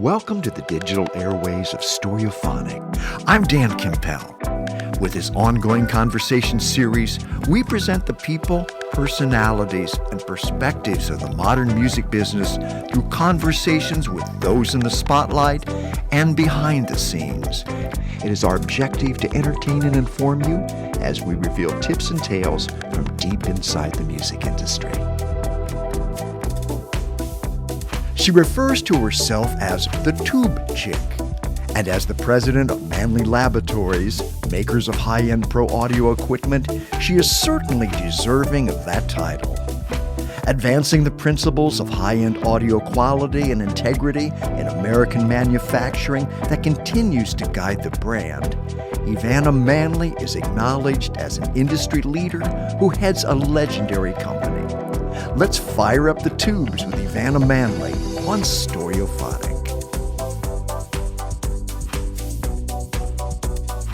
Welcome to the digital airways of Stereophonic. I'm Dan Kimpel. With this ongoing conversation series, we present the people, personalities, and perspectives of the modern music business through conversations with those in the spotlight and behind the scenes. It is our objective to entertain and inform you as we reveal tips and tales from deep inside the music industry. She refers to herself as the Tube Chick, and as the president of Manley Laboratories, makers of high-end pro audio equipment, she is certainly deserving of that title. Advancing the principles of high-end audio quality and integrity in American manufacturing that continues to guide the brand, EveAnna Manley is acknowledged as an industry leader who heads a legendary company. Let's fire up the tubes with EveAnna Manley on Stereophonic.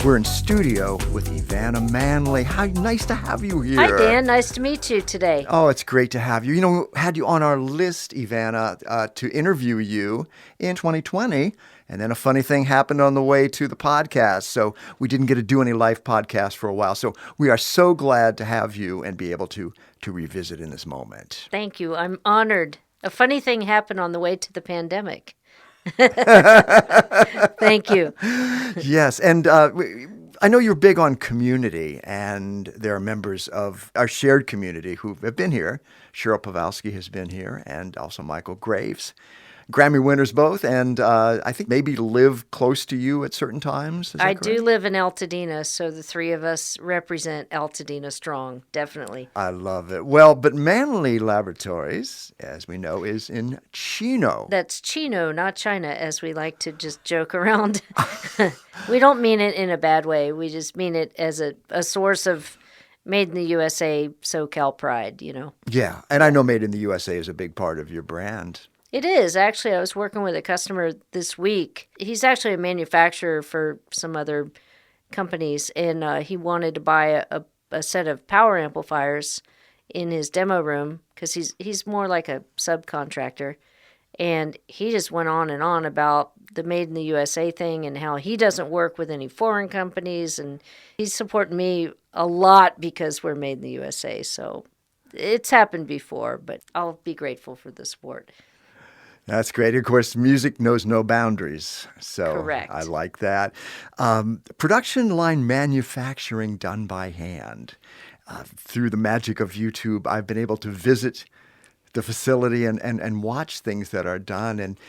We're in studio with EveAnna Manley. How nice to have you here. Hi, Dan. Nice to meet you today. Oh, it's great to have you. You know, we had you on our list, EveAnna, to interview you in 2020, and then a funny thing happened on the way to the podcast, so we didn't get to do any live podcasts for a while. So we are so glad to have you and be able to revisit in this moment. Thank you. I'm honored. A funny thing happened on the way to the pandemic. Thank you. Yes, and I know you're big on community, and there are members of our shared community who have been here. Cheryl Pawlowski has been here, and also Michael Graves. Grammy winners both, and I think maybe live close to you at certain times. I do live in Altadena, so the three of us represent Altadena strong, definitely. I love it. Well, but Manley Laboratories, as we know, is in Chino. That's Chino, not China, as we like to just joke around. We don't mean it in a bad way. We just mean it as a source of made in the USA SoCal pride, you know. Yeah, and I know Made in the USA is a big part of your brand. It is. Actually, I was working with a customer this week. He's actually a manufacturer for some other companies, and he wanted to buy a set of power amplifiers in his demo room because he's more like a subcontractor. And he just went on and on about the Made in the USA thing and how he doesn't work with any foreign companies. And he's supporting me a lot because we're Made in the USA. So it's happened before, but I'll be grateful for the support. That's great. Of course, music knows no boundaries. So correct. I like that. Production line manufacturing done by hand. Through the magic of YouTube, I've been able to visit the facility and watch things that are done. And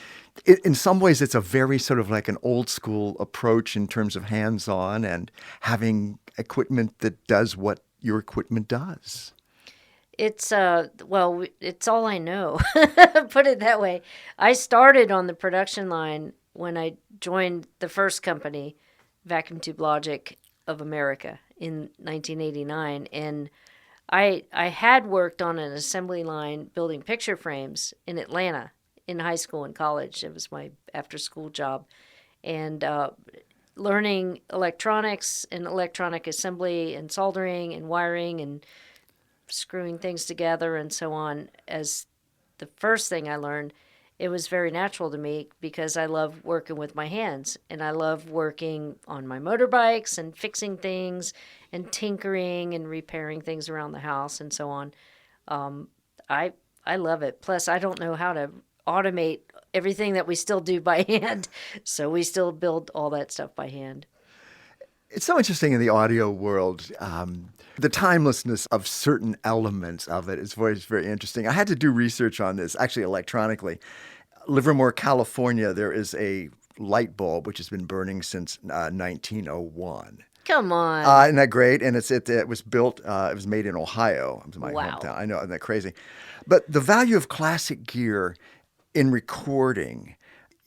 in some ways, it's a very sort of like an old school approach in terms of hands-on and having equipment that does what your equipment does. It's it's all I know. Put it that way. I started on the production line when I joined the first company, Vacuum Tube Logic of America, in 1989, and I had worked on an assembly line building picture frames in Atlanta in high school and college. It was my after-school job, and learning electronics and electronic assembly and soldering and wiring and screwing things together and so on. As the first thing I learned, it was very natural to me because I love working with my hands, and I love working on my motorbikes and fixing things and tinkering and repairing things around the house and so on. I love it. Plus, I don't know how to automate everything that we still do by hand, so we still build all that stuff by hand. It's so interesting in the audio world. The timelessness of certain elements of it is very, very interesting. I had to do research on this, actually electronically. Livermore, California, there is a light bulb which has been burning since 1901. Come on. Isn't that great? And it was built, it was made in Ohio. It was my Wow. hometown. I know, isn't that crazy? But the value of classic gear in recording,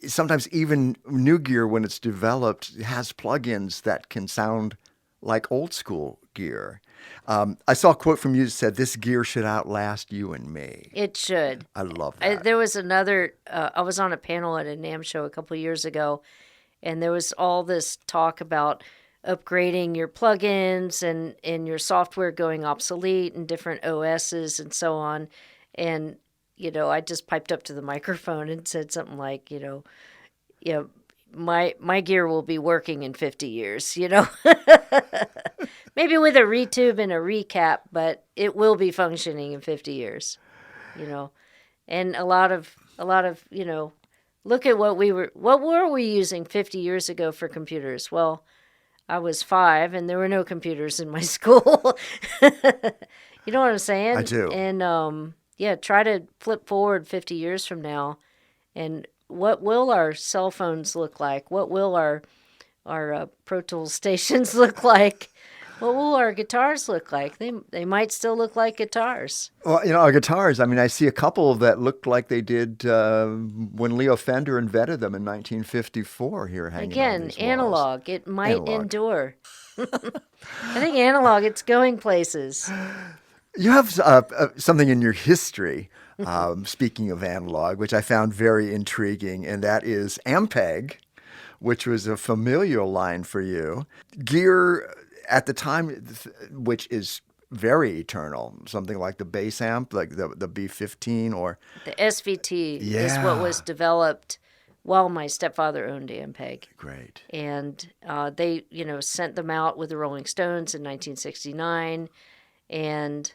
sometimes even new gear when it's developed has plugins that can sound like old school gear. I saw a quote from you that said, "This gear should outlast you and me." It should. I love that. There was another, I was on a panel at a NAMM show a couple of years ago, and there was all this talk about upgrading your plugins and your software going obsolete and different OSs and so on. And, you know, I just piped up to the microphone and said something like, you know, my gear will be working in 50 years, Maybe with a retube and a recap, but it will be functioning in 50 years, And a lot of, look at what were we using 50 years ago for computers? Well, I was 5 and there were no computers in my school. You know what I'm saying? I do. And try to flip forward 50 years from now, and what will our cell phones look like? What will our Pro Tools stations look like? What will our guitars look like? They might still look like guitars. Well, our guitars, I see a couple that look like they did when Leo Fender invented them in 1954 here hanging on Again, these walls. Analog. It might Analog. Endure. I think analog, it's going places. You have something in your history, speaking of analog, which I found very intriguing, and that is Ampeg, which was a familial line for you. Gear at the time, which is very eternal, something like the bass amp, like the B15 or... The SVT is what was developed while my stepfather owned Ampeg. Great. And they, sent them out with the Rolling Stones in 1969. And,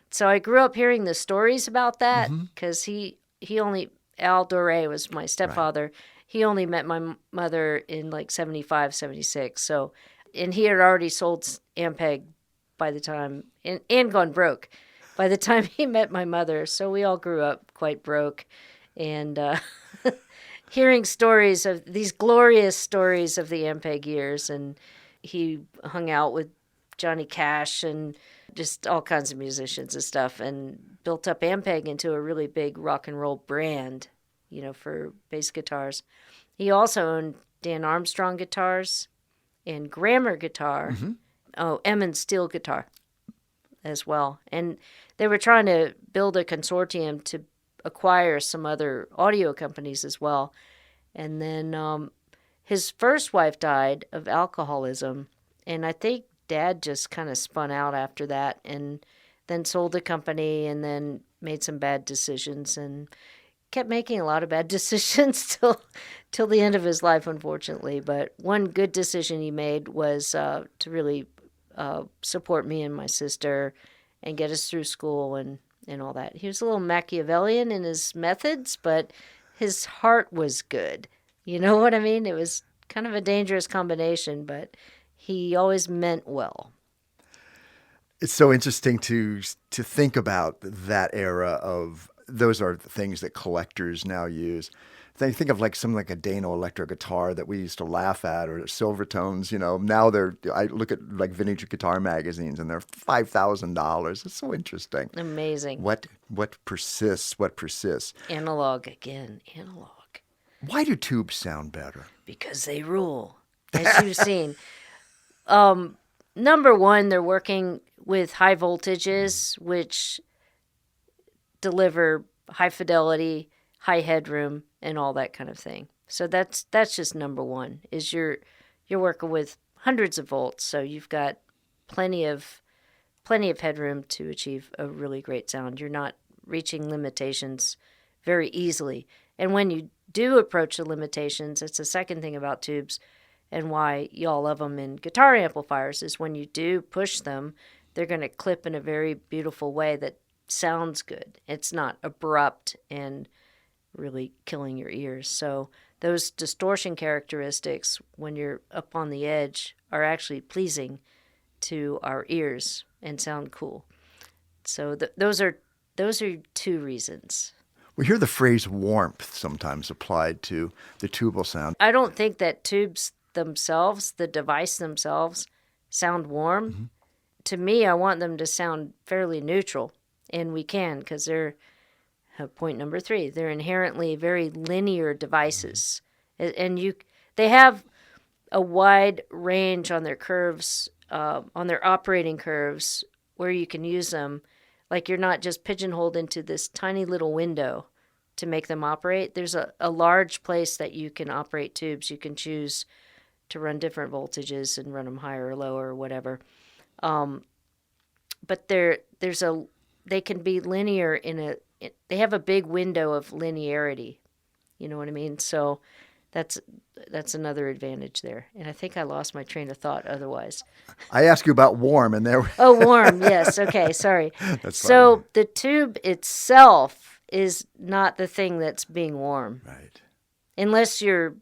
so I grew up hearing the stories about that because Al Doré was my stepfather. Right. He only met my mother in like 75, 76. So, and he had already sold Ampeg by the time, and gone broke by the time he met my mother. So we all grew up quite broke. And hearing stories of these glorious stories of the Ampeg years. And he hung out with Johnny Cash and just all kinds of musicians and stuff, and built up Ampeg into a really big rock and roll brand, for bass guitars. He also owned Dan Armstrong guitars and Grammer guitar. Emmons steel guitar as well. And they were trying to build a consortium to acquire some other audio companies as well. And then his first wife died of alcoholism, and I think Dad just kind of spun out after that, and then sold the company, and then made some bad decisions, and kept making a lot of bad decisions till the end of his life, unfortunately. But one good decision he made was to really support me and my sister and get us through school and all that. He was a little Machiavellian in his methods, but his heart was good. You know what I mean? It was kind of a dangerous combination, but he always meant well. It's so interesting to think about that era of, those are the things that collectors now use. Think of like something like a Dano electric guitar that we used to laugh at, or Silvertones. Now I look at like vintage guitar magazines and they're $5,000. It's so interesting. Amazing. What persists? What persists? Analog again. Analog. Why do tubes sound better? Because they rule, as you've seen. Number one, they're working with high voltages, which deliver high fidelity, high headroom, and all that kind of thing. So that's just number one, is you're working with hundreds of volts, so you've got plenty of headroom to achieve a really great sound. You're not reaching limitations very easily. And when you do approach the limitations, it's the second thing about tubes and why y'all love them in guitar amplifiers, is when you do push them, they're going to clip in a very beautiful way that sounds good. It's not abrupt and really killing your ears. So those distortion characteristics, when you're up on the edge, are actually pleasing to our ears and sound cool. So those are two reasons. We hear the phrase warmth sometimes applied to the tubal sound. I don't think that tubes themselves, the device themselves, sound warm. Mm-hmm. To me, I want them to sound fairly neutral, and we can, because they're, point number 3, they're inherently very linear devices. And they have a wide range on their curves, on their operating curves, where you can use them. Like, you're not just pigeonholed into this tiny little window to make them operate. There's a large place that you can operate tubes. You can choose to run different voltages and run them higher or lower or whatever. But they can be linear they have a big window of linearity. You know what I mean? So that's another advantage there. And I think I lost my train of thought otherwise. I asked you about warm, and there. Oh, warm. Yes. Okay. Sorry. That's So fine. the tube itself is not the thing that's being warm. Right. Unless you're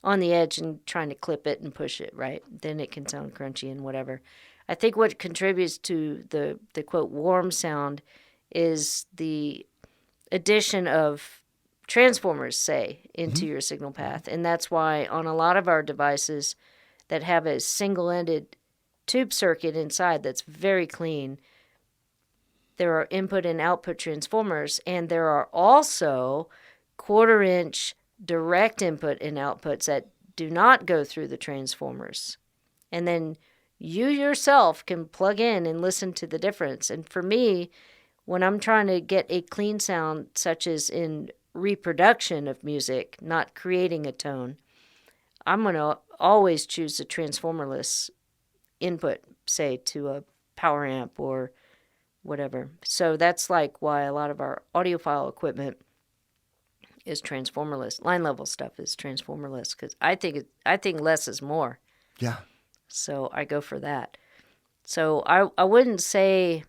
on the edge and trying to clip it and push it, right? Then it can sound crunchy and whatever. I think what contributes to the quote warm sound is the addition of transformers, say, into your signal path. And that's why on a lot of our devices that have a single-ended tube circuit inside that's very clean, there are input and output transformers, and there are also quarter-inch direct input and outputs that do not go through the transformers. And then you yourself can plug in and listen to the difference. And for me, when I'm trying to get a clean sound, such as in reproduction of music, not creating a tone, I'm going to always choose a transformerless input, say, to a power amp or whatever. So that's like why a lot of our audiophile equipment is transformerless. Line level stuff is transformerless because I think less is more. Yeah. So I go for that. So I wouldn't say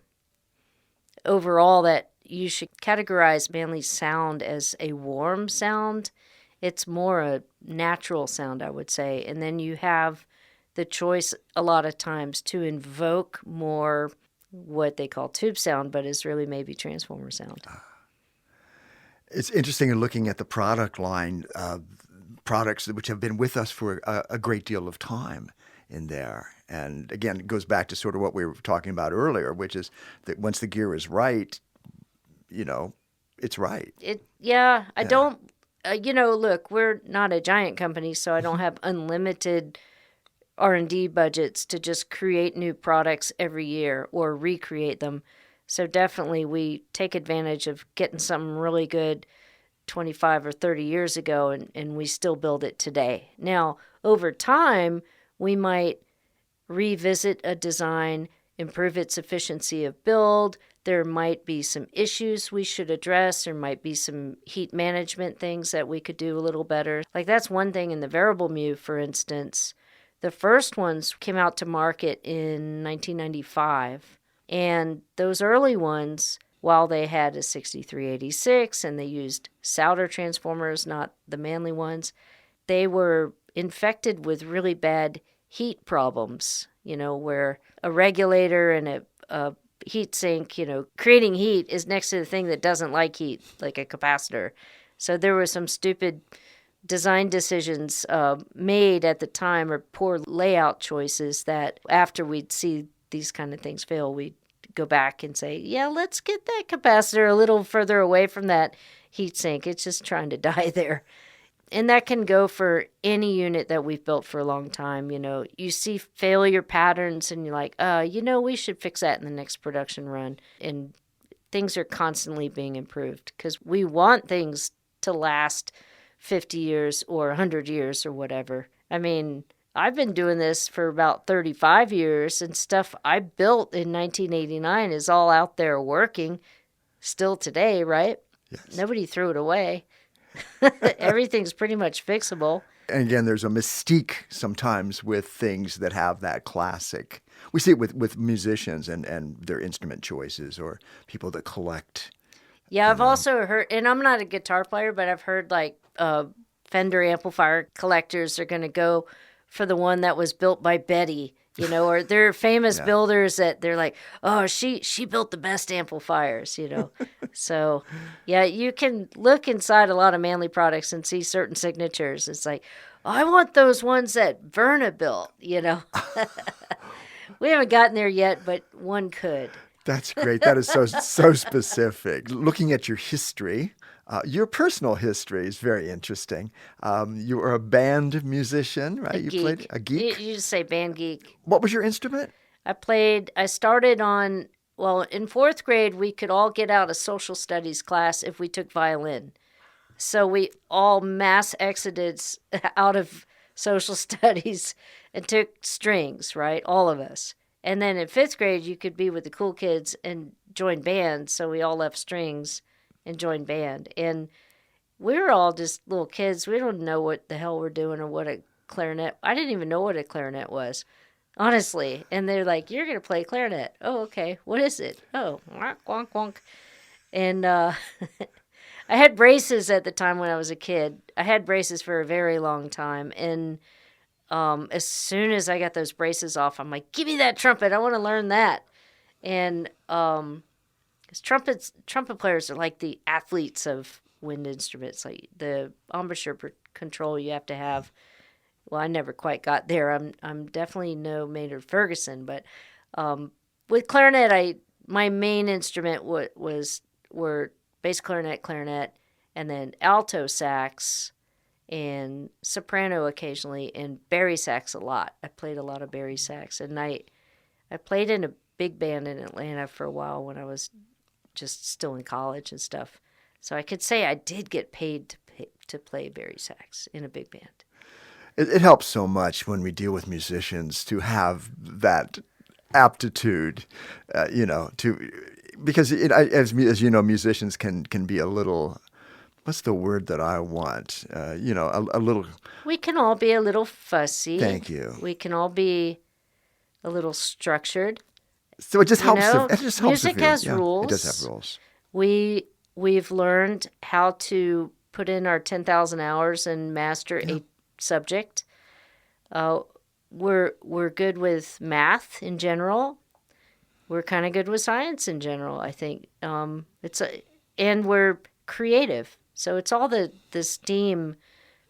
overall that you should categorize Manley's sound as a warm sound. It's more a natural sound, I would say. And then you have the choice a lot of times to invoke more what they call tube sound, but is really maybe transformer sound. It's interesting in looking at the product line, products which have been with us for a great deal of time in there. And again, it goes back to sort of what we were talking about earlier, which is that once the gear is right, it's right. I don't, look, we're not a giant company, so I don't have unlimited R&D budgets to just create new products every year or recreate them. So definitely we take advantage of getting something really good 25 or 30 years ago, and we still build it today. Now, over time, we might revisit a design, improve its efficiency of build. There might be some issues we should address. There might be some heat management things that we could do a little better. Like that's one thing in the variable mu, for instance. The first ones came out to market in 1995. And those early ones, while they had a 6386 and they used Souder transformers, not the Manley ones, they were infected with really bad heat problems, where a regulator and a heat sink, creating heat is next to the thing that doesn't like heat, like a capacitor. So there were some stupid design decisions made at the time, or poor layout choices, that after we'd see these kind of things fail, we'd go back and say, yeah, let's get that capacitor a little further away from that heat sink. It's just trying to die there. And that can go for any unit that we've built for a long time. You see failure patterns and you're like, we should fix that in the next production run. And things are constantly being improved because we want things to last 50 years or 100 years or whatever. I mean, I've been doing this for about 35 years, and stuff I built in 1989 is all out there working still today, right? Yes. Nobody threw it away. Everything's pretty much fixable. And again, there's a mystique sometimes with things that have that classic. We see it with musicians and their instrument choices, or people that collect. Yeah, I've also heard, and I'm not a guitar player, but I've heard like Fender amplifier collectors are going to go for the one that was built by Betty, or they're famous builders that they're like, oh, she built the best amplifiers, So, yeah, you can look inside a lot of Manley products and see certain signatures. It's like, oh, I want those ones that Verna built, We haven't gotten there yet, but one could. That's great. That is so specific. Looking at your history, your personal history is very interesting. You were a band musician, right? You played a geek? You just say band geek. What was your instrument? I started on, in fourth grade, we could all get out a social studies class if we took violin. So we all mass exoded out of social studies and took strings, right? All of us. And then in fifth grade, you could be with the cool kids and join bands. So we all left strings and joined band. And we were all just little kids. We don't know what the hell we're doing or what a clarinet. I didn't even know what a clarinet was, honestly. And they're like, "You're gonna play clarinet." Oh, okay. What is it? Oh, wonk wonk wonk. And I had braces at the time when I was a kid. I had braces for a very long time, and as soon as I got those braces off, I'm like, "Give me that trumpet! I want to learn that." And because trumpet players are like the athletes of wind instruments, like the embouchure control you have to have. Well, I never quite got there. I'm definitely no Maynard Ferguson, but with clarinet, my main instrument were bass clarinet, clarinet, and then alto sax and soprano occasionally, and bari sax a lot. I played a lot of bari sax, and I played in a big band in Atlanta for a while when I was just still in college and stuff. So I could say I did get paid to play bari sax in a big band. It helps so much when we deal with musicians to have that aptitude, because as you know, musicians can be a little. What's the word that I want? A little. We can all be a little fussy. Thank you. We can all be a little structured. So it just helps. It just helps. Music has rules. It does have rules. We've learned how to put in our 10,000 hours and master a subject. We're good with math in general. We're kind of good with science in general, I think. And we're creative. So it's all the STEAM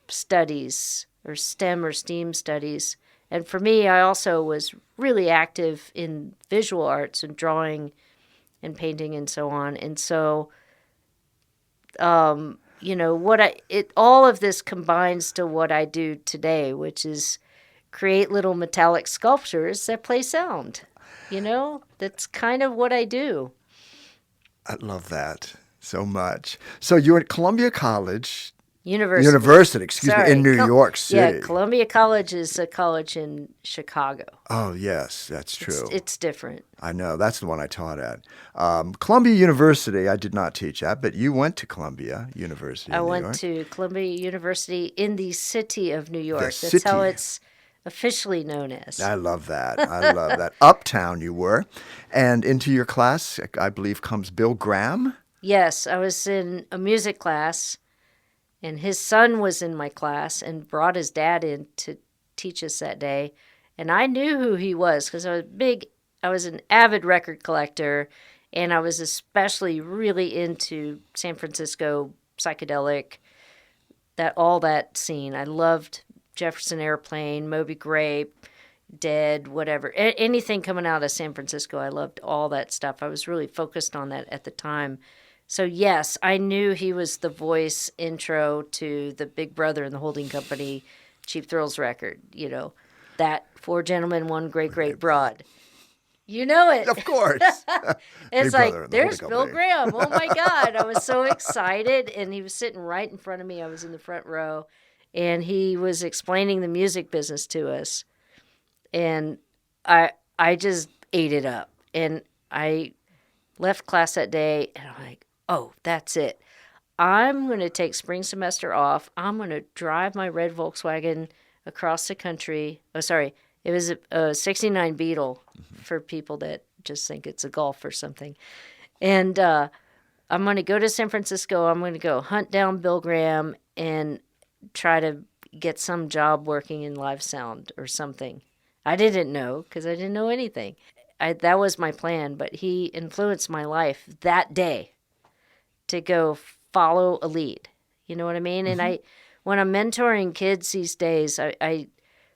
studies or STEM or STEAM studies. And for me, I also was really active in visual arts and drawing and painting and so on. And so, all of this combines to what I do today, which is create little metallic sculptures that play sound. That's kind of what I do. I love that so much. So you're at Columbia College. University, excuse me, in New York City. Yeah, Columbia College is a college in Chicago. Oh, yes, that's true. It's different. I know. That's the one I taught at. Columbia University, I did not teach at, but you went to Columbia University in New York. I went to Columbia University in the city of New York. That's how it's officially known as. I love that. I love that. Uptown you were. And into your class, I believe, comes Bill Graham. Yes, I was in a music class. And his son was in my class and brought his dad in to teach us that day. And I knew who he was because I was an avid record collector, and I was especially really into San Francisco psychedelic, all that scene. I loved Jefferson Airplane, Moby Grape, Dead, whatever. Anything coming out of San Francisco, I loved all that stuff. I was really focused on that at the time. So, yes, I knew he was the voice intro to the Big Brother and the Holding Company Cheap Thrills record, that Four Gentlemen, One Great Broad. You know it. Of course. It's like, there's Bill Graham. Oh, my God. I was so excited, and he was sitting right in front of me. I was in the front row, and he was explaining the music business to us, and I just ate it up. And I left class that day, and I'm like, oh, that's it. I'm going to take spring semester off. I'm going to drive my red Volkswagen across the country. Oh, sorry. It was a 69 Beetle for people that just think it's a Golf or something. And I'm going to go to San Francisco. I'm going to go hunt down Bill Graham and try to get some job working in live sound or something. I didn't know because I didn't know anything. That was my plan, but he influenced my life that day to go follow a lead. You know what I mean? Mm-hmm. And when I'm mentoring kids these days, I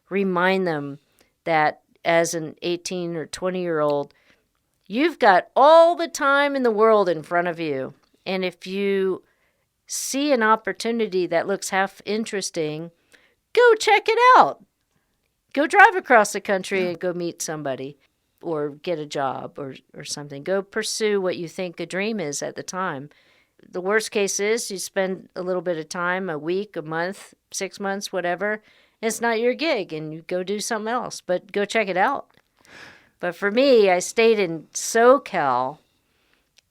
remind them that as an 18 or 20-year-old, you've got all the time in the world in front of you. And if you see an opportunity that looks half interesting, go check it out. Go drive across the country and go meet somebody or get a job or something. Go pursue what you think a dream is at the time. The worst case is you spend a little bit of time, a week, a month, 6 months, whatever. It's not your gig and you go do something else, but go check it out. But for me, I stayed in SoCal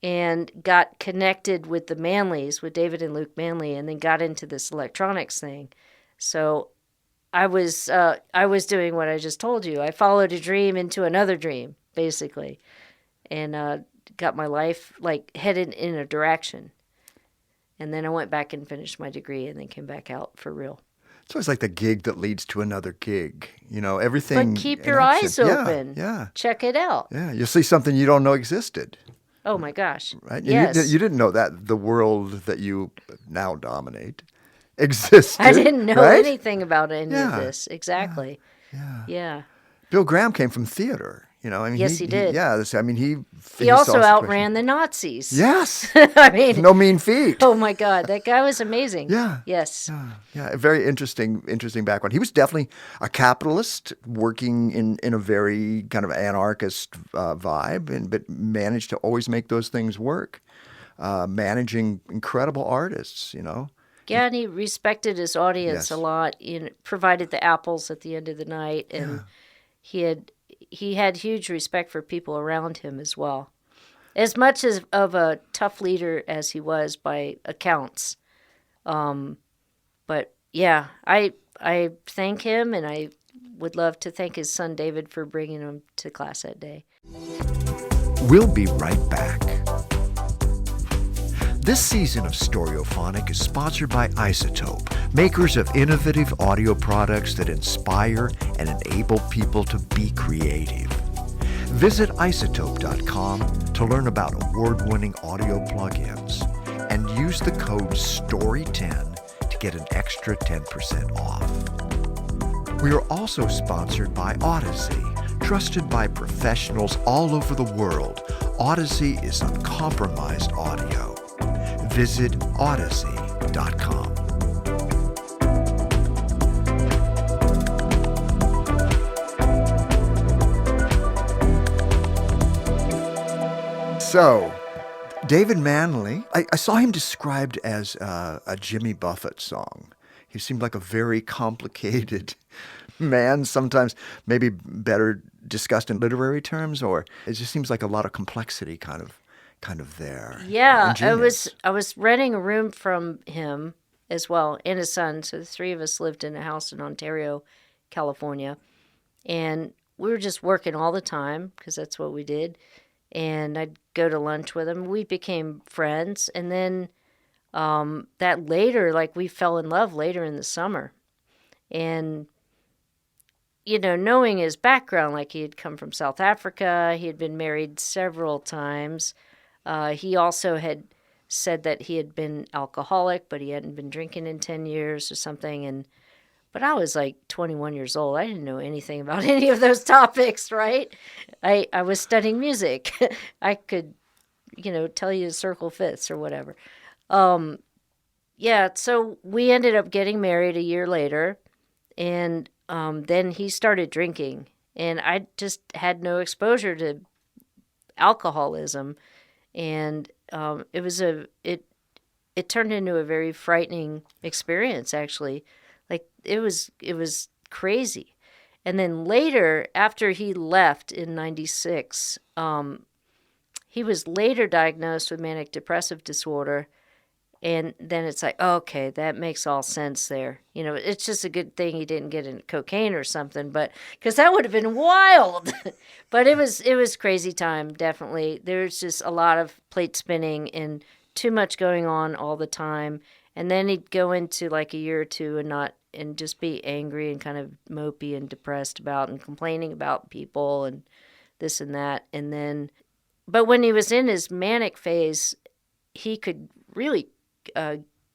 and got connected with the Manleys, with David and Luke Manley, and then got into this electronics thing. So I was doing what I just told you. I followed a dream into another dream, basically, and got my life like headed in a direction. And then I went back and finished my degree, and then came back out for real. It's always like the gig that leads to another gig. Everything. But keep in your eyes action. open. Yeah. Check it out. Yeah. You'll see something you don't know existed. Oh my gosh. Right? Yes. You didn't know that the world that you now dominate existed. I didn't know right? anything about any of Yeah. this. Exactly. Yeah. Yeah. Bill Graham came from theater. Yes, he did. He also saw outran the Nazis. Yes. I mean, no mean feat. oh my God, that guy was amazing. Yeah. Yes. Yeah. A very interesting background. He was definitely a capitalist working in a very kind of anarchist vibe, but managed to always make those things work. Managing incredible artists, Yeah, and he respected his audience Yes. a lot. Provided the apples at the end of the night, and he had huge respect for people around him as well. As much as of a tough leader as he was by accounts. But yeah, I thank him, and I would love to thank his son David for bringing him to class that day. We'll be right back. This season of Stereophonic is sponsored by Isotope, makers of innovative audio products that inspire and enable people to be creative. Visit isotope.com to learn about award-winning audio plugins and use the code STORY10 to get an extra 10% off. We are also sponsored by Odyssey. Trusted by professionals all over the world, Odyssey is uncompromised audio. Visit odyssey.com. So, David Manley, I saw him described as a Jimmy Buffett song. He seemed like a very complicated man, sometimes maybe better discussed in literary terms, or it just seems like a lot of complexity kind of there. Yeah, Ingenious. I was renting a room from him as well, and his son. So the three of us lived in a house in Ontario, California, and we were just working all the time because that's what we did. And I'd go to lunch with him. We became friends, and then that later, like we fell in love later in the summer, and knowing his background, like he had come from South Africa, he had been married several times. He also had said that he had been alcoholic, but he hadn't been drinking in 10 years or something. But I was like 21 years old. I didn't know anything about any of those topics, right? I was studying music. I could, tell you circle fifths or whatever. Yeah, so we ended up getting married a year later, and then he started drinking, and I just had no exposure to alcoholism. And it turned into a very frightening experience, actually. Like it was crazy. And then later, after he left in '96, he was later diagnosed with manic depressive disorder. And then it's like, okay, that makes all sense there. It's just a good thing he didn't get into cocaine or something, but because that would have been wild. But it was crazy time, definitely. There's just a lot of plate spinning and too much going on all the time. And then he'd go into like a year or two and just be angry and kind of mopey and depressed about and complaining about people and this and that. But when he was in his manic phase, he could really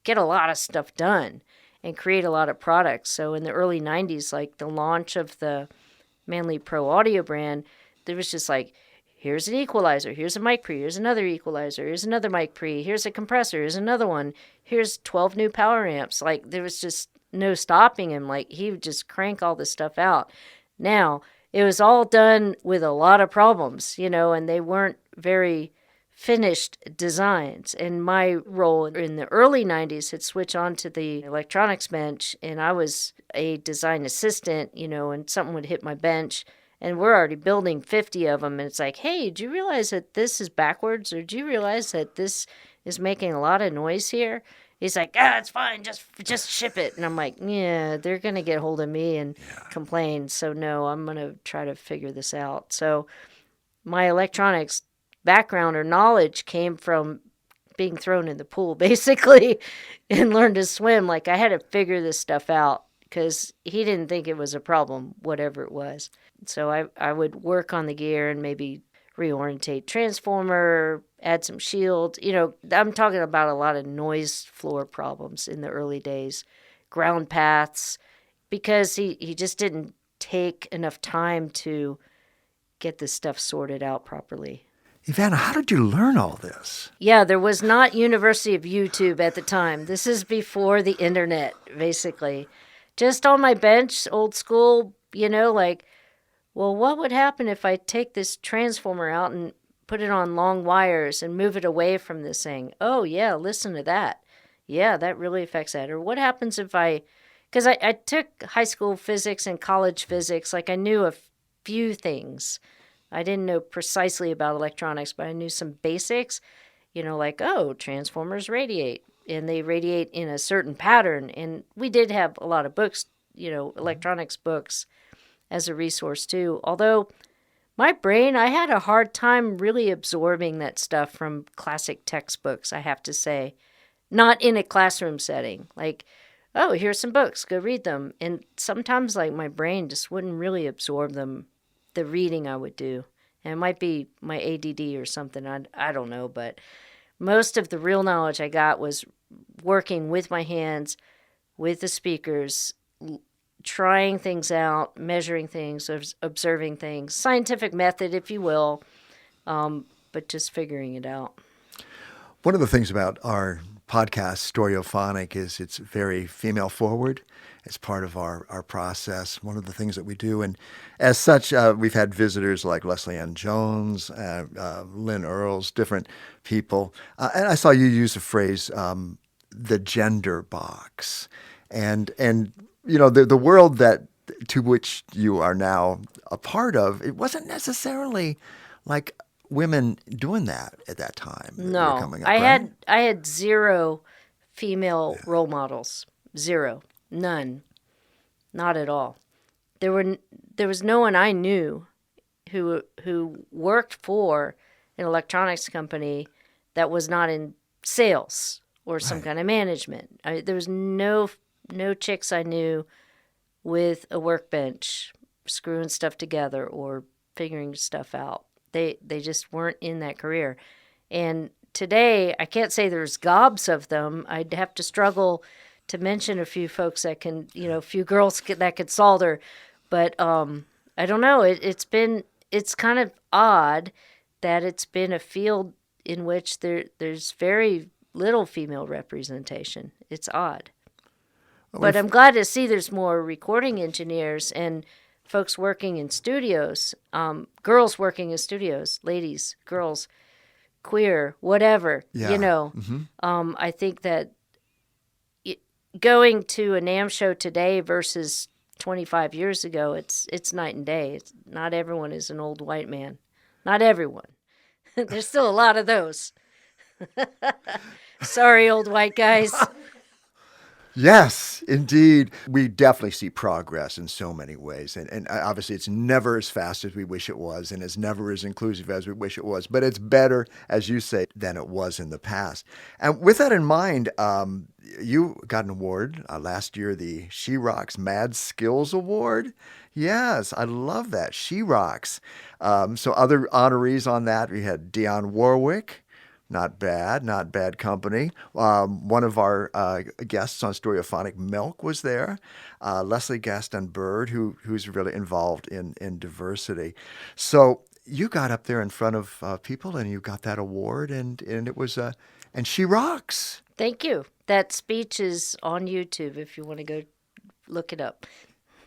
get a lot of stuff done and create a lot of products. So in the early 90s, like the launch of the Manley Pro Audio brand, there was just like, here's an equalizer, here's a mic pre, here's another equalizer, here's another mic pre, here's a compressor, here's another one, here's 12 new power amps. Like there was just no stopping him. Like he would just crank all this stuff out. Now, it was all done with a lot of problems, and they weren't very finished designs. And my role in the early 90s had switched on to the electronics bench, and I was a design assistant, and something would hit my bench, and we're already building 50 of them. And it's like, hey, do you realize that this is backwards? Or do you realize that this is making a lot of noise here? He's like, it's fine. Just ship it. And I'm like, yeah, they're going to get hold of me and complain. So no, I'm going to try to figure this out. So my electronics background or knowledge came from being thrown in the pool, basically, and learned to swim. Like, I had to figure this stuff out because he didn't think it was a problem, whatever it was. So I would work on the gear and maybe reorientate transformer, add some shield. I'm talking about a lot of noise floor problems in the early days, ground paths, because he just didn't take enough time to get this stuff sorted out properly. EveAnna, how did you learn all this? Yeah, there was not University of YouTube at the time. This is before the internet, basically. Just on my bench, old school, well, what would happen if I take this transformer out and put it on long wires and move it away from this thing? Oh, yeah, listen to that. Yeah, that really affects that. Or what happens if because I took high school physics and college physics, like I knew a few things. I didn't know precisely about electronics, but I knew some basics, like, transformers radiate, and they radiate in a certain pattern. And we did have a lot of books, electronics books as a resource too. Although my brain, I had a hard time really absorbing that stuff from classic textbooks, I have to say. Not in a classroom setting. Like, here's some books, go read them. And sometimes, like, my brain just wouldn't really absorb them, the reading I would do. And it might be my ADD or something, I don't know. But most of the real knowledge I got was working with my hands, with the speakers, trying things out, measuring things, observing things, scientific method, if you will, but just figuring it out. One of the things about our podcast, Storyophonic, is it's very female forward. It's part of our process, one of the things that we do. And as such, we've had visitors like Leslie Ann Jones, Lynn Earls, different people. And I saw you use the phrase, the gender box. And the world to which you are now a part of, it wasn't necessarily like women doing that at that time. No, coming up, I right? had zero female role models. Zero. None. Not at all. There was no one I knew who worked for an electronics company that was not in sales or some kind of management. There was no chicks I knew with a workbench screwing stuff together or figuring stuff out. They just weren't in that career. And today, I can't say there's gobs of them. I'd have to struggle to mention a few folks that can, a few girls that could solder. But I don't know. It's kind of odd that it's been a field in which there's very little female representation. It's odd. But I'm glad to see there's more recording engineers and folks working in studios, girls working in studios, ladies, girls, queer, whatever, I think that going to a NAMM show today versus 25 years ago, it's night and day. Not everyone is an old white man. Not everyone. There's still a lot of those. Sorry, old white guys. Yes, indeed. We definitely see progress in so many ways. And obviously, it's never as fast as we wish it was, and it's never as inclusive as we wish it was. But it's better, as you say, than it was in the past. And with that in mind, you got an award last year, the She Rocks Mad Skills Award. Yes, I love that. She Rocks. So other honorees on that, we had Dionne Warwick. Not bad company. One of our guests on Storyophonic, Milk, was there. Leslie Gaston Bird, who's really involved in diversity. So you got up there in front of people and you got that award, and it was and She Rocks. Thank you. That speech is on YouTube if you want to go look it up.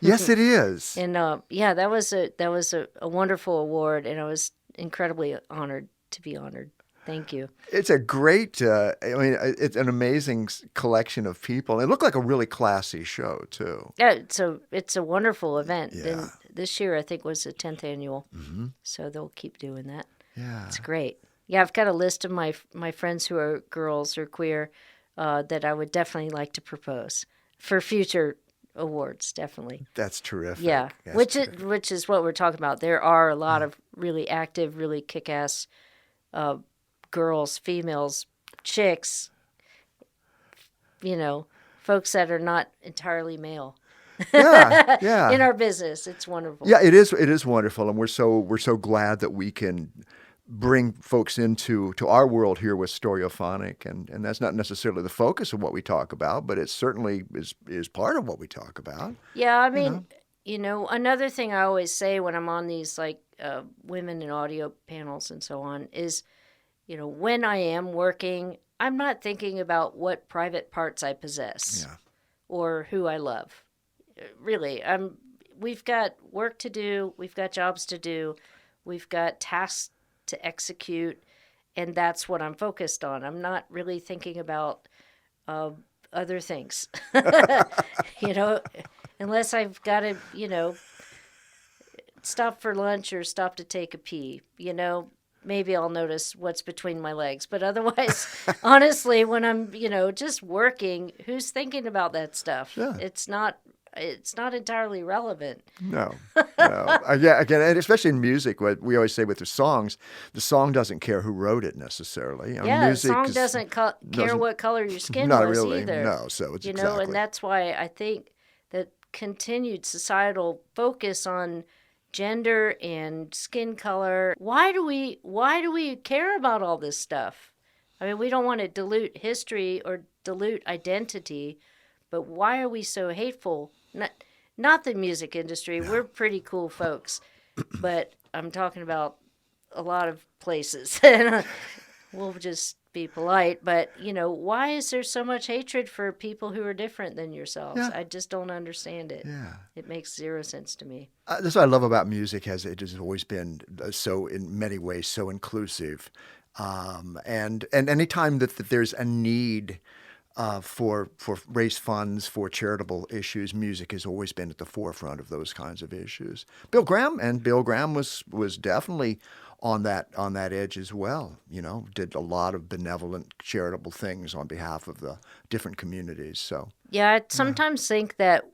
Yes, it is. And that was a wonderful award, and I was incredibly honored to be honored. Thank you. It's a great, it's an amazing collection of people. It looked like a really classy show, too. Yeah, it's a wonderful event. Yeah. And this year I think was the 10th annual. Mm-hmm. So they'll keep doing that. Yeah. It's great. Yeah, I've got a list of my friends who are girls or queer that I would definitely like to propose for future awards, definitely. That's terrific. Yeah, That's which is what we're talking about. There are a lot of really active, really kick-ass girls, females, chicks, folks that are not entirely male. Yeah, yeah. In our business, it's wonderful. Yeah, it is. It is wonderful, and we're so glad that we can bring folks into our world here with Stereophonic, and that's not necessarily the focus of what we talk about, but it certainly is part of what we talk about. Yeah, I mean, another thing I always say when I'm on these women in audio panels and so on is, when I am working, I'm not thinking about what private parts I possess or who I love. Really, we've got work to do, we've got jobs to do, we've got tasks to execute, and that's what I'm focused on. I'm not really thinking about other things, unless I've got to, stop for lunch or stop to take a pee, maybe I'll notice what's between my legs. But otherwise, honestly, when I'm, just working, who's thinking about that stuff? Yeah. It's not entirely relevant. No. Yeah, again, and especially in music, what we always say with the songs, the song doesn't care who wrote it necessarily. The song doesn't care what color your skin not was really, either. No, so it's exactly. And that's why I think that continued societal focus on gender and skin color. Why do we care about all this stuff? I mean, we don't want to dilute history or dilute identity, but why are we so hateful? Not the music industry. No. We're pretty cool folks, but I'm talking about a lot of places. We'll just be polite, but why is there so much hatred for people who are different than yourselves? Yeah. I just don't understand it. Yeah. It makes zero sense to me. That's what I love about music, as it has always been so, in many ways, so inclusive. And anytime that there's a need for raise funds for charitable issues, music has always been at the forefront of those kinds of issues. Bill Graham was definitely on that edge as well. Did a lot of benevolent charitable things on behalf of the different communities. So yeah, I sometimes think that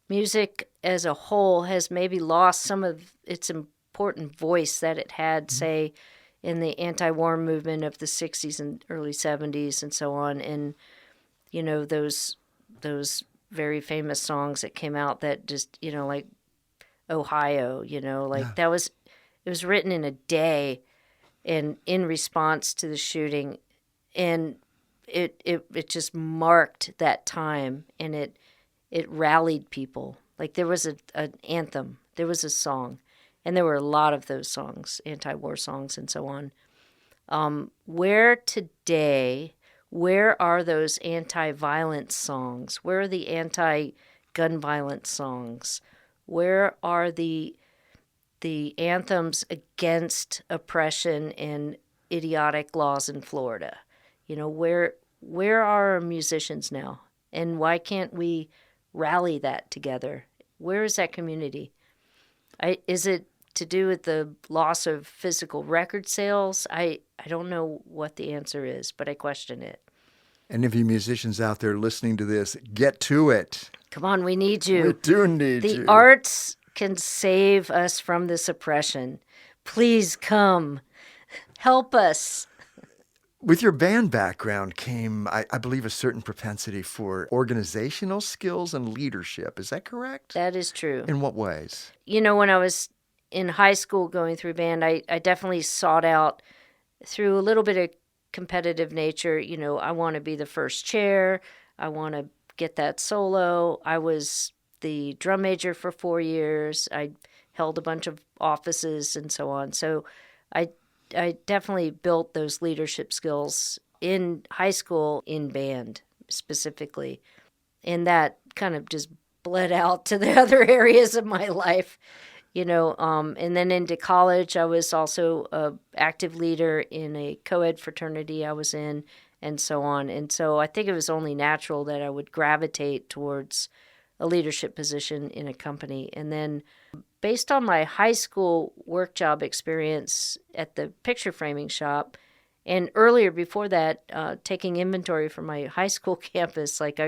music as a whole has maybe lost some of its important voice that it had, say, in the anti-war movement of the 60s and early 70s and so on. And, those very famous songs that came out that just, like Ohio, that was, it was written in a day and in response to the shooting. And it just marked that time, and it rallied people. Like there was an anthem, there was a song. And there were a lot of those songs, anti-war songs and so on. Where are those anti-violence songs? Where are the anti-gun violence songs? Where are the anthems against oppression and idiotic laws in Florida? Where are our musicians now? And why can't we rally that together? Where is that community? Is it to do with the loss of physical record sales? I don't know what the answer is, but I question it. And if you musicians out there listening to this, get to it. Come on, we need you. We do need you. The arts can save us from this oppression. Please come. Help us. With your band background came, I believe, a certain propensity for organizational skills and leadership. Is that correct? That is true. In what ways? When I was in high school going through band, I definitely sought out, through a little bit of competitive nature, I want to be the first chair. I want to get that solo. I was the drum major for 4 years. I held a bunch of offices and so on. So I definitely built those leadership skills in high school in band specifically. And that kind of just bled out to the other areas of my life, and then into college, I was also an active leader in a co-ed fraternity I was in and so on. And so I think it was only natural that I would gravitate towards a leadership position in a company. And then based on my high school work job experience at the picture framing shop, and earlier before that, taking inventory from my high school campus, like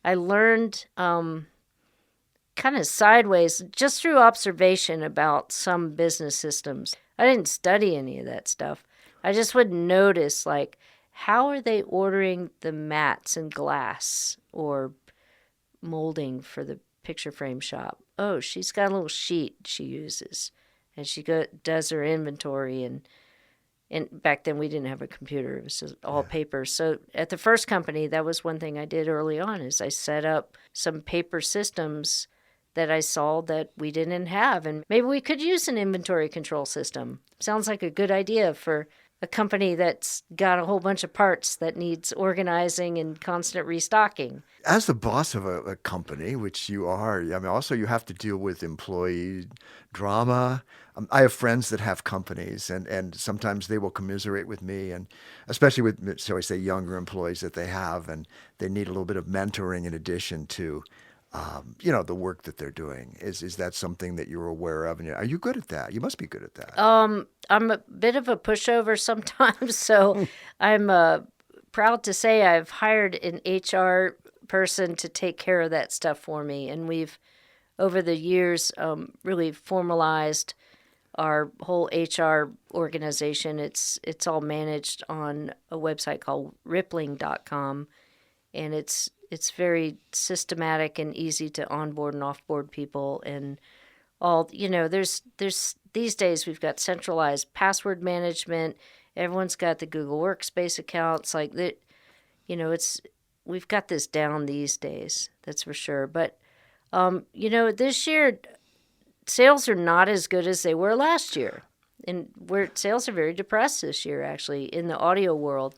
I learned kind of sideways just through observation about some business systems. I didn't study any of that stuff. I just would notice, like, how are they ordering the mats and glass or molding for the picture frame shop? Oh, she's got a little sheet she uses, and she does her inventory. And back then we didn't have a computer; it was just all paper. So at the first company, that was one thing I did early on: is I set up some paper systems that I saw that we didn't have, and maybe we could use an inventory control system. Sounds like a good idea for a company that's got a whole bunch of parts that needs organizing and constant restocking. As the boss of a company, which you are, I mean, also you have to deal with employee drama. I have friends that have companies, and sometimes they will commiserate with me, and especially with, shall we say, younger employees that they have, and they need a little bit of mentoring in addition to the work that they're doing. Is that something that you're aware of? And are you good at that? You must be good at that. I'm a bit of a pushover sometimes, so I'm proud to say I've hired an HR person to take care of that stuff for me. And we've, over the years, really formalized our whole HR organization. It's all managed on a website called rippling.com, and it's very systematic and easy to onboard and offboard people. And all, there's these days we've got centralized password management. Everyone's got the Google Workspace accounts. Like that, we've got this down these days. That's for sure. But this year sales are not as good as they were last year, and sales are very depressed this year, actually, in the audio world.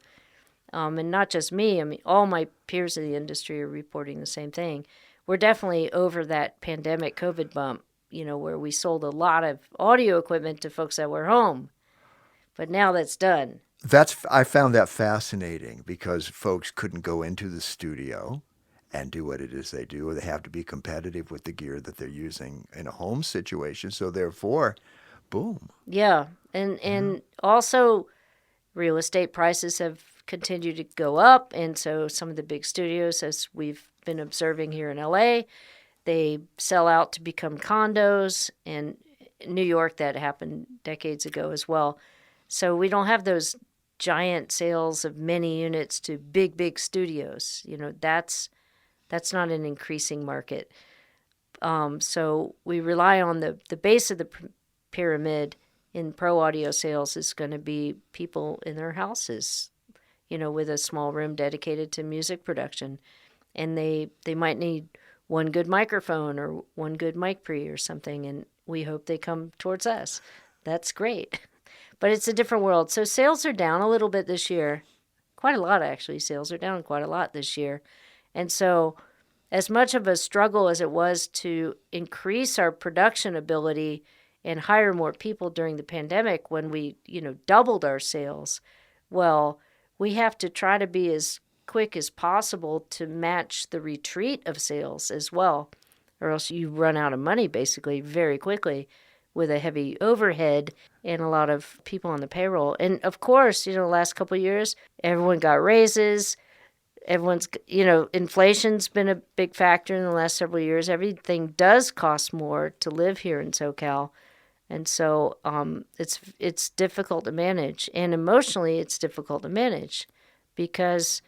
And not just me. I mean, all my peers in the industry are reporting the same thing. We're definitely over that pandemic COVID bump, where we sold a lot of audio equipment to folks that were home. But now that's done. I found that fascinating because folks couldn't go into the studio and do what it is they do, or they have to be competitive with the gear that they're using in a home situation. So therefore, boom. Yeah. And also real estate prices have continue to go up, and so some of the big studios, as we've been observing here in LA, they sell out to become condos. And in New York, that happened decades ago as well. So we don't have those giant sales of many units to big studios. That's not an increasing market. So we rely on the base of the pyramid in pro audio sales is going to be people in their houses, with a small room dedicated to music production. And they might need one good microphone or one good mic pre or something, and we hope they come towards us. That's great. But it's a different world. So sales are down a little bit this year. Quite a lot, actually. Sales are down quite a lot this year. And so as much of a struggle as it was to increase our production ability and hire more people during the pandemic when we, doubled our sales, well, we have to try to be as quick as possible to match the retreat of sales as well, or else you run out of money basically very quickly with a heavy overhead and a lot of people on the payroll. And of course, the last couple of years, everyone got raises. Everyone's, inflation's been a big factor in the last several years. Everything does cost more to live here in SoCal. And so it's difficult to manage. And emotionally, it's difficult to manage because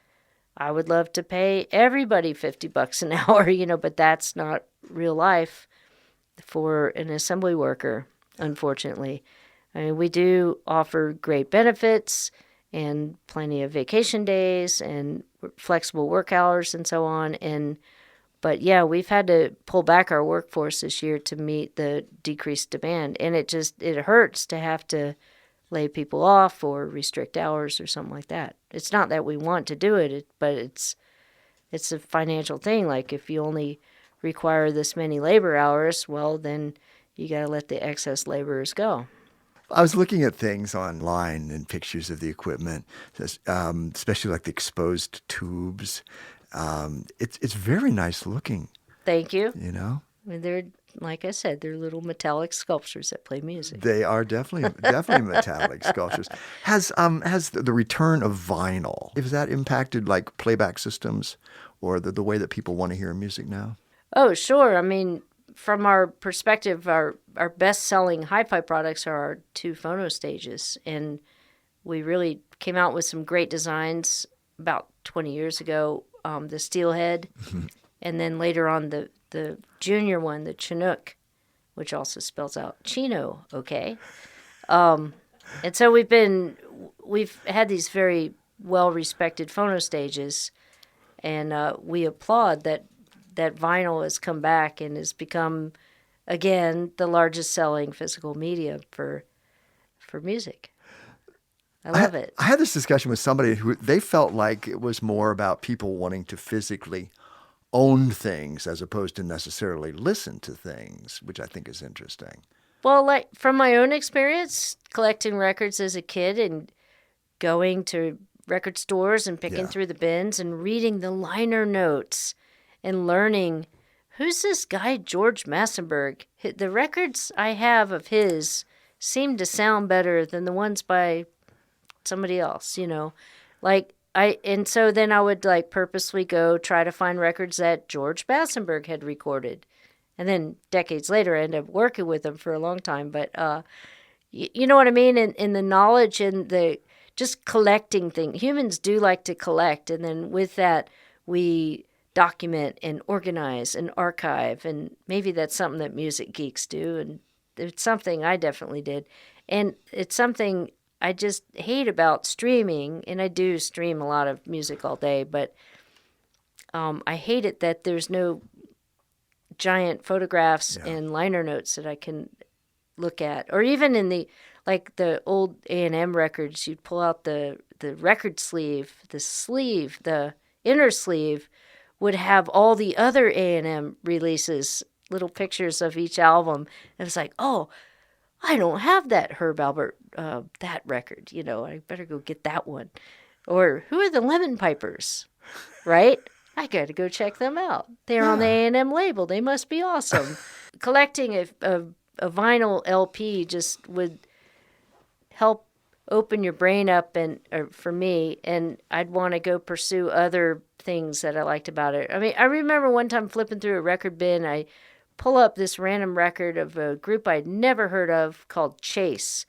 I would love to pay everybody $50 an hour, but that's not real life for an assembly worker, unfortunately. I mean, we do offer great benefits and plenty of vacation days and flexible work hours and so on. But yeah, we've had to pull back our workforce this year to meet the decreased demand. And it hurts to have to lay people off or restrict hours or something like that. It's not that we want to do it, but it's a financial thing. Like if you only require this many labor hours, well, then you got to let the excess laborers go. I was looking at things online and pictures of the equipment, especially like the exposed tubes. It's very nice looking. Thank you. I mean, they're like I said, they're little metallic sculptures that play music. They are definitely metallic sculptures. Has the return of vinyl, has that impacted like playback systems or the way that people want to hear music now? Oh, sure. I mean, from our perspective, our best-selling hi-fi products are our 2 phono stages, and we really came out with some great designs about 20 years ago. The Steelhead, and then later on the junior one, the Chinook, which also spells out Chino. Okay, and so we've had these very well-respected phono stages, and we applaud that vinyl has come back and has become, again, the largest selling physical media for music. I love it. I had this discussion with somebody who they felt like it was more about people wanting to physically own things as opposed to necessarily listen to things, which I think is interesting. Well, like from my own experience collecting records as a kid and going to record stores and picking through the bins and reading the liner notes and learning, who's this guy, George Massenburg? The records I have of his seem to sound better than the ones by somebody else, and so then I would like purposely go try to find records that George Massenburg had recorded. And then decades later, I ended up working with him for a long time. But you know what I mean? In the knowledge and the just collecting things. Humans do like to collect. And then with that, we document and organize and archive. And maybe that's something that music geeks do. And it's something I definitely did. And it's something I just hate about streaming. And I do stream a lot of music all day. But I hate it that there's no giant photographs and liner notes that I can look at. Or even in the old A&M records, you'd pull out the record sleeve, the inner sleeve would have all the other A&M releases, little pictures of each album. And it's like, oh, I don't have that Herb Alpert, that record, I better go get that one. Or who are the Lemon Pipers, right? I got to go check them out. They're on the A&M label. They must be awesome. Collecting a vinyl LP just would help open your brain up, or for me, and I'd want to go pursue other things that I liked about it. I mean, I remember one time flipping through a record bin, I pull up this random record of a group I'd never heard of called Chase,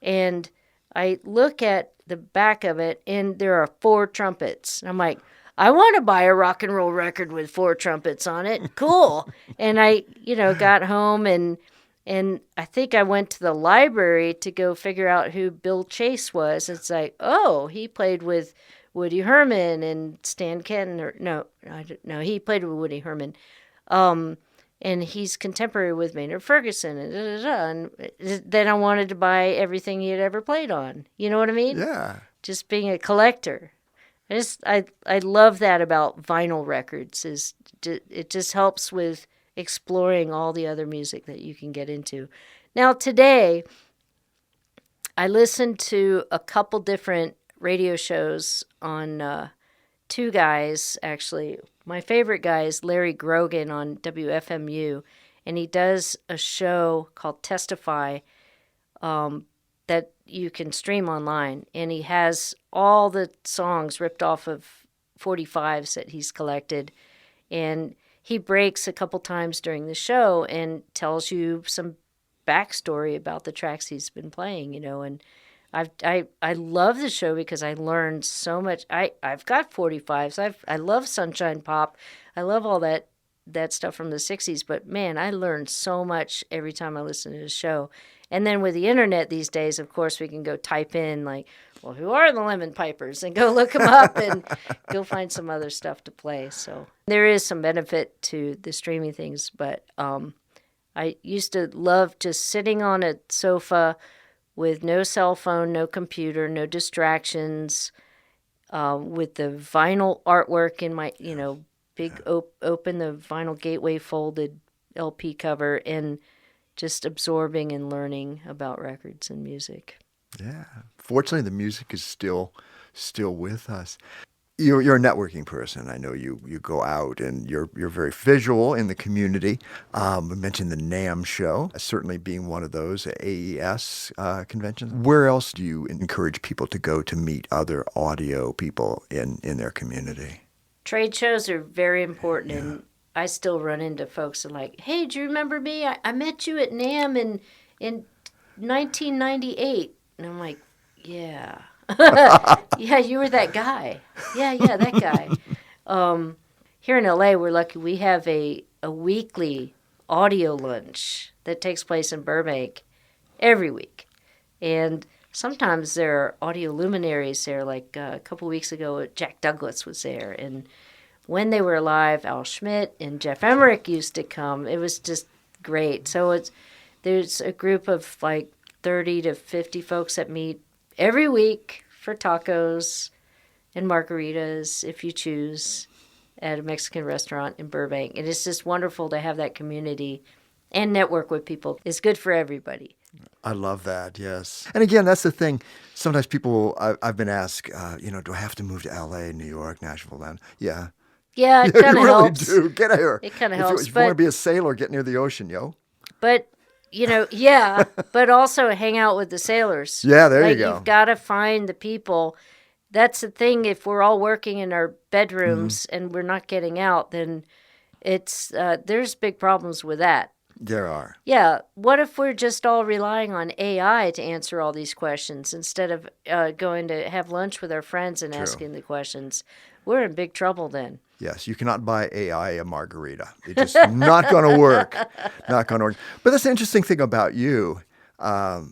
and I look at the back of it, and there are 4 trumpets. And I'm like, I want to buy a rock and roll record with 4 trumpets on it. Cool. And I, got home and I think I went to the library to go figure out who Bill Chase was. It's like, oh, he played with Woody Herman and Stan Kenton. No, he played with Woody Herman. And he's contemporary with Maynard Ferguson and And then I wanted to buy everything he had ever played on. You know what I mean? Yeah. Just being a collector. I love that about vinyl records. It just helps with exploring all the other music that you can get into. Now today, I listened to a couple different radio shows on 2 guys actually. My favorite guy is Larry Grogan on WFMU, and he does a show called Testify that you can stream online, and he has all the songs ripped off of 45s that he's collected, and he breaks a couple times during the show and tells you some backstory about the tracks he's been playing, and I love the show because I learned so much. I've got 45s. I love Sunshine Pop. I love all that stuff from the 60s, but man, I learned so much every time I listen to the show. And then with the internet these days, of course, we can go type in like, well, who are the Lemon Pipers? And go look them up and go find some other stuff to play. So there is some benefit to the streaming things, but I used to love just sitting on a sofa with no cell phone, no computer, no distractions, with the vinyl artwork in my, big open the vinyl gateway folded LP cover and just absorbing and learning about records and music. Yeah. Fortunately, the music is still with us. You're a networking person. I know you go out and you're very visual in the community. We mentioned the NAMM show, certainly being one of those AES conventions. Where else do you encourage people to go to meet other audio people in their community? Trade shows are very important, and I still run into folks and like, hey, do you remember me? I met you at NAMM in 1998. And I'm like, yeah. Yeah, you were that guy. Yeah, that guy. Here in LA, we're lucky we have a weekly audio lunch that takes place in Burbank every week. And sometimes there are audio luminaries there. Like a couple weeks ago, Jack Douglas was there. And when they were alive, Al Schmidt and Jeff Emmerich used to come. It was just great. So there's a group of like 30 to 50 folks that meet every week for tacos and margaritas, if you choose, at a Mexican restaurant in Burbank. And it's just wonderful to have that community and network with people. It's good for everybody. I love that, yes. And again, that's the thing. Sometimes people, I've been asked, do I have to move to LA, New York, Nashville, then? Yeah. Yeah, it kind of helps. You really do. Get out here. It kind of helps. If you want to be a sailor, get near the ocean, yo. But yeah, but also hang out with the sailors. Yeah, there you go. You've got to find the people. That's the thing. If we're all working in our bedrooms and we're not getting out, then there's big problems with that. There are. Yeah. What if we're just all relying on AI to answer all these questions instead of going to have lunch with our friends and asking the questions? We're in big trouble then. Yes, you cannot buy AI a margarita. It's just not going to work. Not going to work. But that's the interesting thing about you, EveAnna.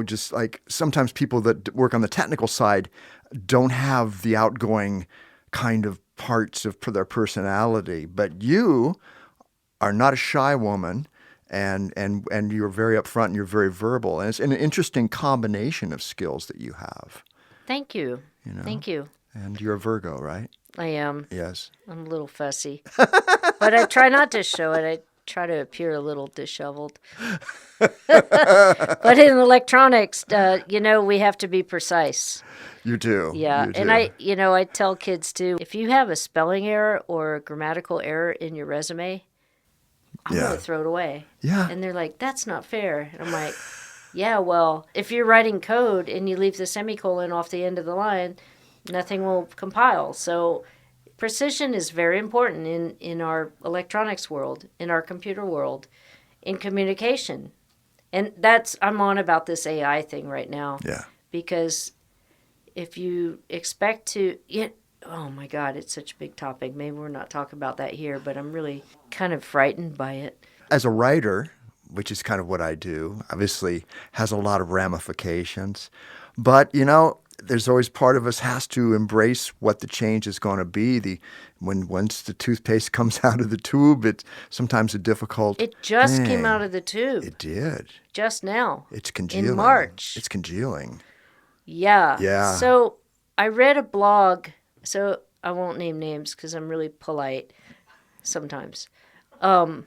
Just like sometimes people that work on the technical side don't have the outgoing kind of parts of their personality. But you are not a shy woman, and you're very upfront and you're very verbal. And it's an interesting combination of skills that you have. Thank you. Thank you. And you're a Virgo, right? I am. Yes. I'm a little fussy. But I try not to show it. I try to appear a little disheveled. But in electronics, we have to be precise. You do. Yeah. You do. And I tell kids too, if you have a spelling error or a grammatical error in your resume, I'm going to throw it away. Yeah. And they're like, that's not fair. And I'm like, yeah, well, if you're writing code and you leave the semicolon off the end of the line, nothing will compile. So precision is very important in our electronics world, in our computer world, in communication. And I'm on about this AI thing right now. Yeah. Because if you expect to, oh my God, it's such a big topic. Maybe we're not talking about that here, but I'm really kind of frightened by it. As a writer, which is kind of what I do, obviously has a lot of ramifications. But, there's always part of us has to embrace what the change is going to be. Once the toothpaste comes out of the tube, it's sometimes a difficult It just thing. came out of the tube. It did. Just now. It's congealing. In March. It's congealing. Yeah. Yeah. So I read a blog, so I won't name names because I'm really polite sometimes. Now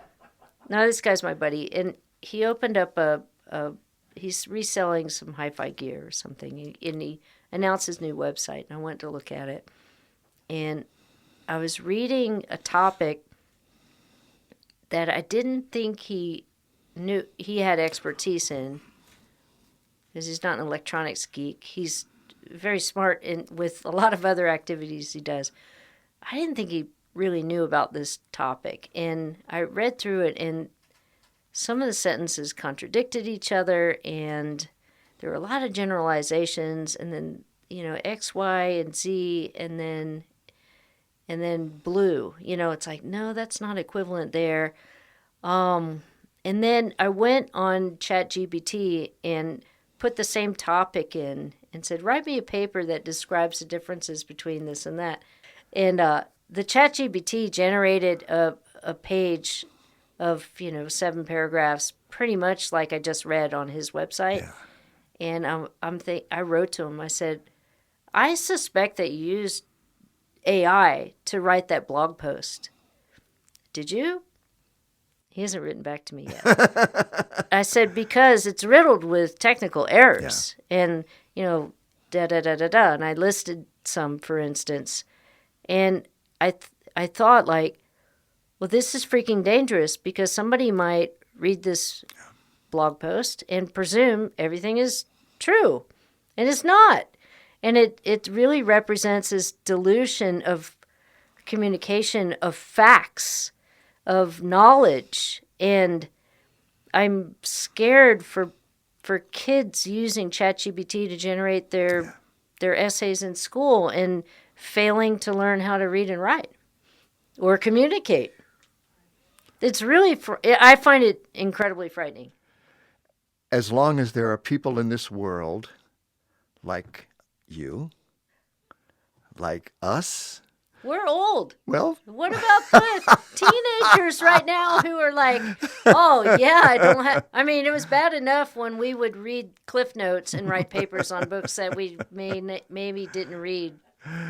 this guy's my buddy, and he opened up he's reselling some hi-fi gear or something, and he announced his new website, and I went to look at it. And I was reading a topic that I didn't think he knew he had expertise in, because he's not an electronics geek. He's very smart with a lot of other activities he does. I didn't think he really knew about this topic. And I read through it, and some of the sentences contradicted each other, and there were a lot of generalizations, and then, X, Y, and Z, and then blue. It's like, no, that's not equivalent there. And then I went on ChatGPT and put the same topic in and said, write me a paper that describes the differences between this and that. And the ChatGPT generated a page of 7 paragraphs, pretty much like I just read on his website. Yeah. And I wrote to him. I said, I suspect that you used AI to write that blog post. Did you? He hasn't written back to me yet. I said, because it's riddled with technical errors. Yeah. And, da-da-da-da-da. And I listed some, for instance. And I thought, like, well, this is freaking dangerous because somebody might read this blog post and presume everything is true. And it's not. And it really represents this dilution of communication, of facts, of knowledge. And I'm scared for kids using ChatGPT to generate their essays in school and failing to learn how to read and write or communicate. It's really, I find it incredibly frightening. As long as there are people in this world like you, like us. We're old. Well, what about the teenagers right now who are like, oh, yeah, I mean, it was bad enough when we would read Cliff Notes and write papers on books that we maybe didn't read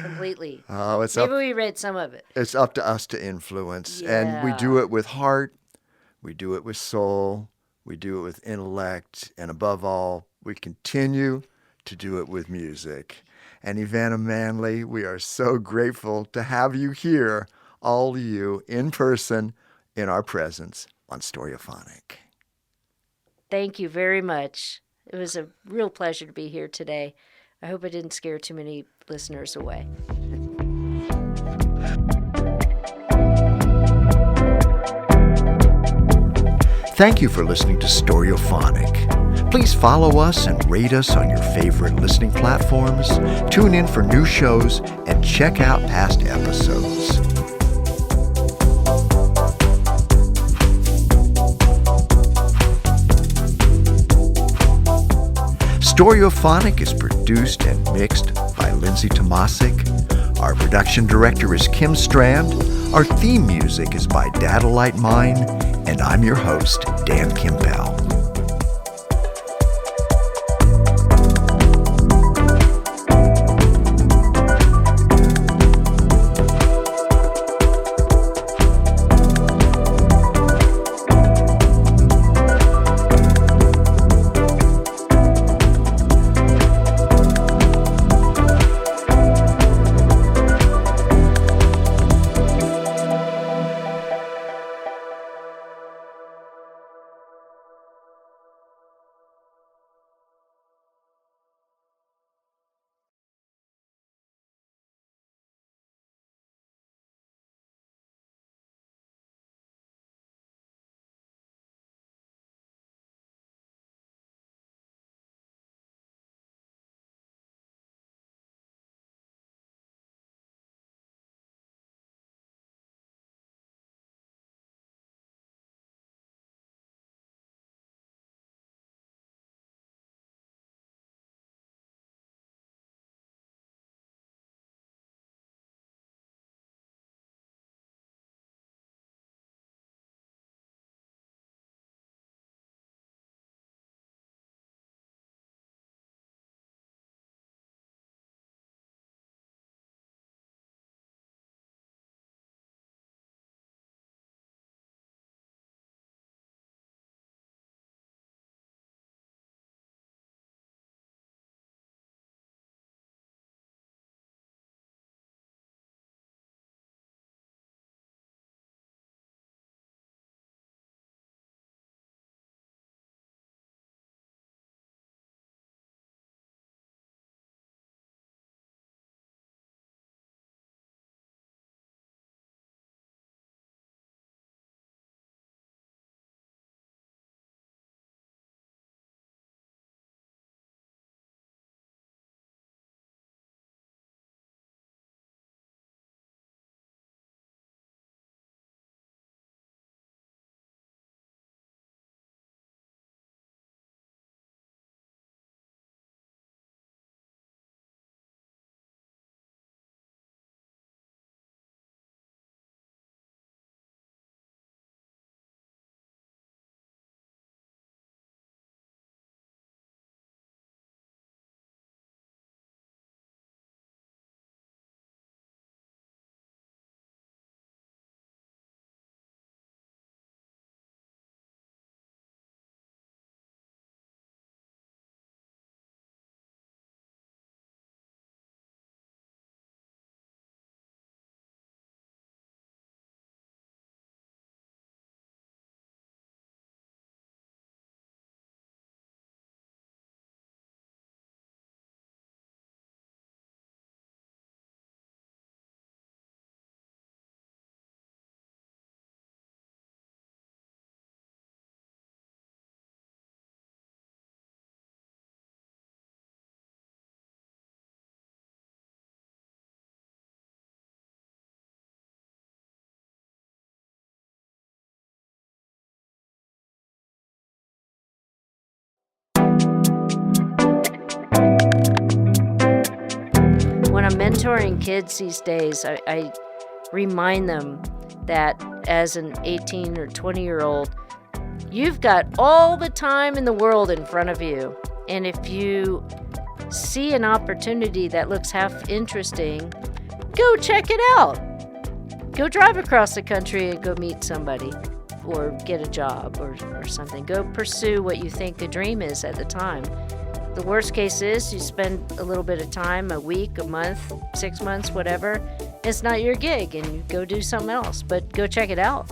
completely. Oh, maybe we read some of it. It's up to us to influence. Yeah. And we do it with heart. We do it with soul. We do it with intellect. And above all, we continue to do it with music. And EveAnna Manley, we are so grateful to have you here, all of you, in person, in our presence on Stereophonic. Thank you very much. It was a real pleasure to be here today. I hope I didn't scare too many listeners away. Thank you for listening to Stereophonic. Please follow us and rate us on your favorite listening platforms. Tune in for new shows and check out past episodes. Stereophonic is produced and mixed by Lindsay Tomasic. Our production director is Kim Strand. Our theme music is by Dadalite Mine. And I'm your host, Dan Kimbell. When I'm mentoring kids these days, I remind them that as an 18 or 20-year-old, you've got all the time in the world in front of you. And if you see an opportunity that looks half interesting, go check it out. Go drive across the country and go meet somebody or get a job or something. Go pursue what you think a dream is at the time. The worst case is you spend a little bit of time, a week, a month, 6 months, whatever. It's not your gig and you go do something else, but go check it out.